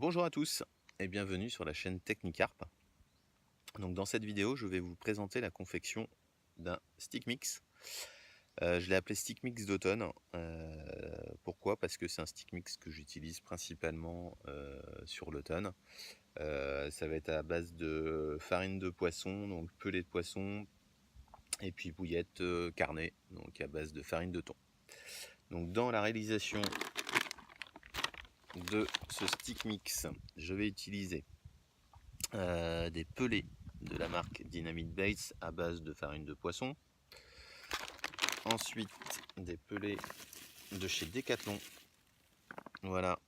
Bonjour à tous et bienvenue sur la chaîne Technicarp. Donc dans cette vidéo, je vais vous présenter la confection d'un stick mix. Je l'ai appelé stick mix d'automne. Pourquoi? Parce que c'est un stick mix que j'utilise principalement sur l'automne. Ça va être à base de farine de poisson, donc pelé de poisson, et puis bouillette carnée, donc à base de farine de thon. Donc dans la réalisation de ce stick mix, je vais utiliser des pelés de la marque Dynamite Baits à base de farine de poisson. Ensuite, des pelés de chez Decathlon. Voilà,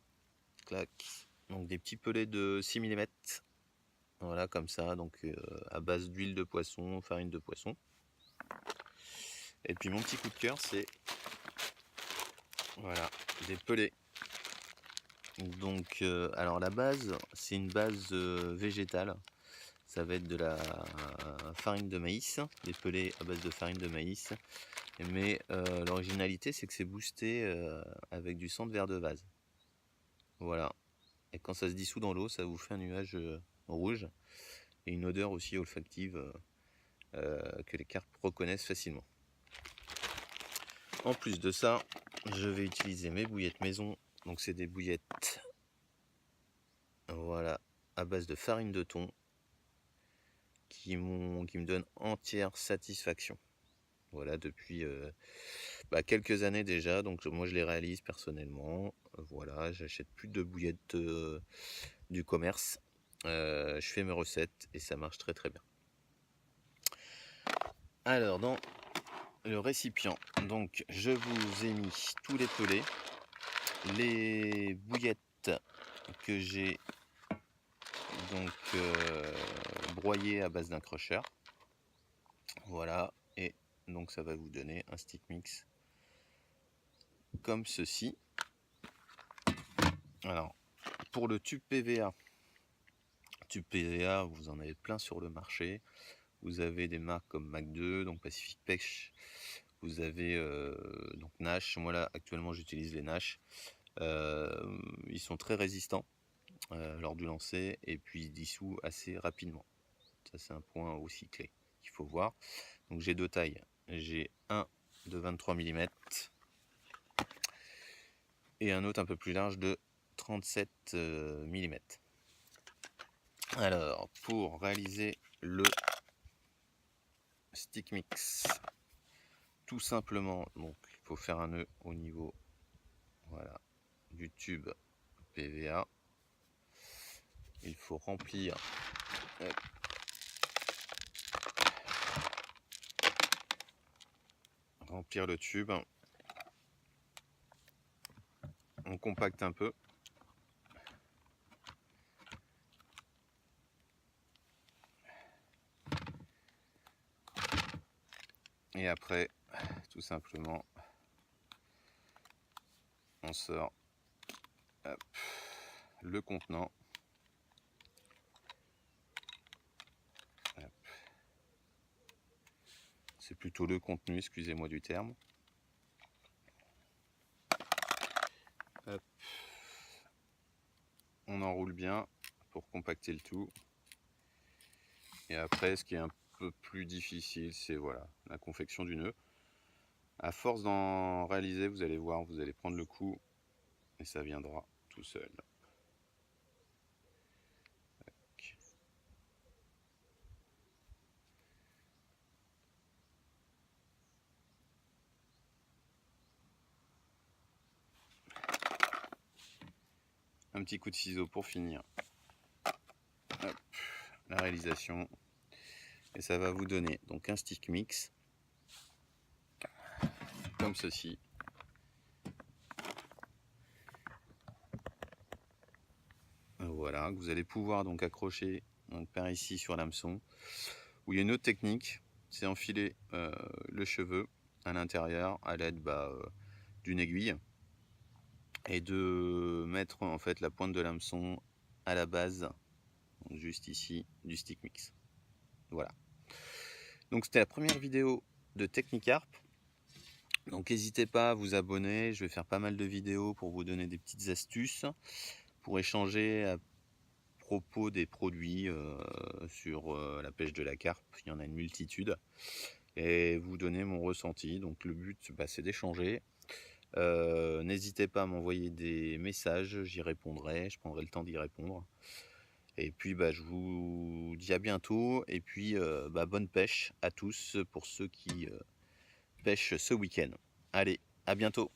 clac. Donc des petits pelés de 6 mm. Voilà, comme ça, donc à base d'huile de poisson, farine de poisson. Et puis mon petit coup de cœur, c'est voilà, des pelés. Donc, alors la base, c'est une base végétale. Ça va être de la farine de maïs, des pelés à base de farine de maïs. Mais l'originalité, c'est que c'est boosté avec du sang de verre de vase. Voilà. Et quand ça se dissout dans l'eau, ça vous fait un nuage rouge et une odeur aussi olfactive que les carpes reconnaissent facilement. En plus de ça, je vais utiliser mes bouillettes maison. Donc c'est des bouillettes, voilà, à base de farine de thon qui me donnent entière satisfaction. Voilà, depuis quelques années déjà, donc moi je les réalise personnellement. Voilà, j'achète plus de bouillettes du commerce. Je fais mes recettes et ça marche très très bien. Alors dans le récipient, donc je vous ai mis tous les pelés, les bouillettes que j'ai donc broyées à base d'un crusher. Voilà, et donc ça va vous donner un stick mix comme ceci. Alors pour le tube PVA, vous en avez plein sur le marché. Vous avez des marques comme Mac 2, donc Pacific Pêche. Vous avez donc Nash. Moi là actuellement j'utilise les Nash. Ils sont très résistants lors du lancer et puis ils dissouent assez rapidement. Ça c'est un point aussi clé qu'il faut voir. Donc j'ai deux tailles. J'ai un de 23 mm et un autre un peu plus large de 37 mm. Alors pour réaliser le stick mix, tout simplement, donc il faut faire un nœud au niveau, voilà, du tube PVA. Il faut remplir le tube. On compacte un peu. Et après, tout simplement, on sort le contenant. C'est plutôt le contenu, excusez-moi du terme. Hop. On enroule bien pour compacter le tout. Et après, ce qui est un peu plus difficile, c'est voilà, la confection du nœud. À force d'en réaliser, vous allez voir, vous allez prendre le coup et ça viendra tout seul. Un petit coup de ciseau pour finir. Hop, la réalisation. Et ça va vous donner donc un stick mix comme ceci. Voilà, que vous allez pouvoir donc accrocher donc par ici sur l'hameçon. Où il y a une autre technique, c'est enfiler le cheveu à l'intérieur à l'aide d'une aiguille et de mettre en fait la pointe de l'hameçon à la base, donc juste ici, du stick mix. Voilà. Donc c'était la première vidéo de Technicarp. Donc n'hésitez pas à vous abonner, je vais faire pas mal de vidéos pour vous donner des petites astuces. pour échanger à propos des produits sur la pêche de la carpe. Il y en a une multitude. Et vous donner mon ressenti. Donc le but, c'est d'échanger. N'hésitez pas à m'envoyer des messages, j'y répondrai, je prendrai le temps d'y répondre. Et puis je vous dis à bientôt. Et puis bonne pêche à tous pour ceux qui pêchent ce week-end. Allez, à bientôt.